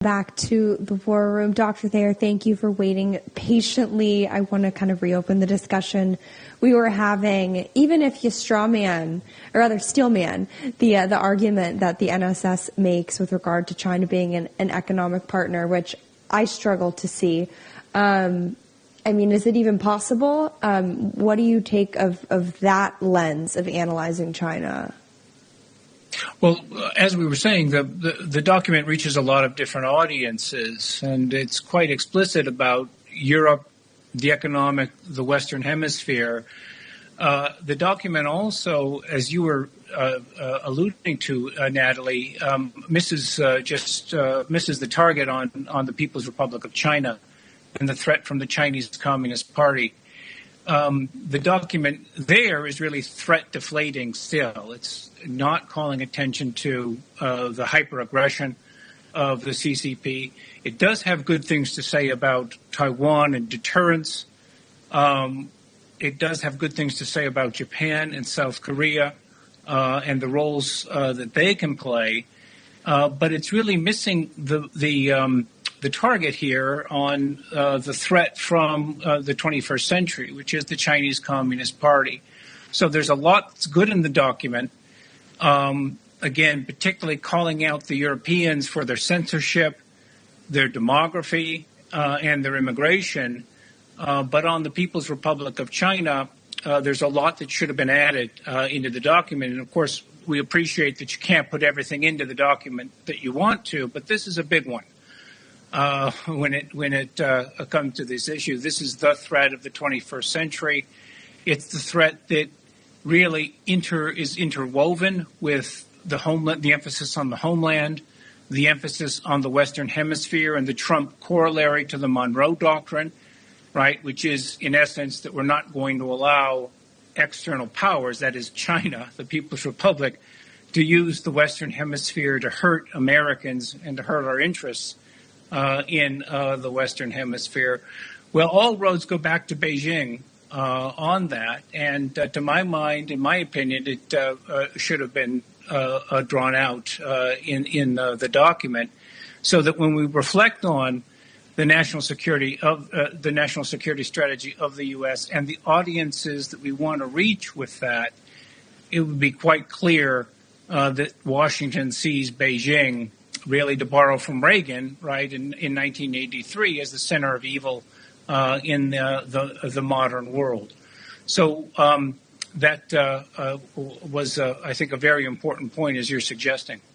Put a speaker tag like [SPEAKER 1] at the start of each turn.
[SPEAKER 1] Back to the war room. Dr. Thayer, thank you for waiting patiently. I want to kind of reopen the discussion we were having. Even if you strawman, or rather steelman, the argument that the NSS makes with regard to China being an economic partner, which I struggle to see. I mean, is it even possible? What do you take of that lens of analyzing China?
[SPEAKER 2] Well, as we were saying, the document reaches a lot of different audiences, and it's quite explicit about Europe, the Western Hemisphere. The document also, as you were alluding to, Natalie, misses the target on the People's Republic of China and the threat from the Chinese Communist Party. The document there is really threat deflating still. It's not calling attention to the hyper-aggression of the CCP. It does have good things to say about Taiwan and deterrence. It does have good things to say about Japan and South Korea and the roles that they can play. But it's really missing the target here on the threat from the 21st century, which is the Chinese Communist Party. So there's a lot that's good in the document. Again, particularly calling out the Europeans for their censorship, their demography, and their immigration. But on the People's Republic of China, there's a lot that should have been added into the document. And, of course, we appreciate that you can't put everything into the document that you want to, but this is a big one. When it comes to this issue, this is the threat of the 21st century. It's the threat that really is interwoven with the emphasis on the homeland, the emphasis on the Western Hemisphere, and the Trump corollary to the Monroe Doctrine, right, which is, in essence, that we're not going to allow external powers, that is China, the People's Republic, to use the Western Hemisphere to hurt Americans and to hurt our interests in the Western Hemisphere. Well, all roads go back to Beijing on that. And to my mind, in my opinion, it should have been drawn out in the document, so that when we reflect on the national security strategy of the U.S. and the audiences that we want to reach with that, it would be quite clear that Washington sees Beijing, really, to borrow from Reagan, right, in 1983, as the center of evil in the modern world. So that was, I think, a very important point, as you're suggesting.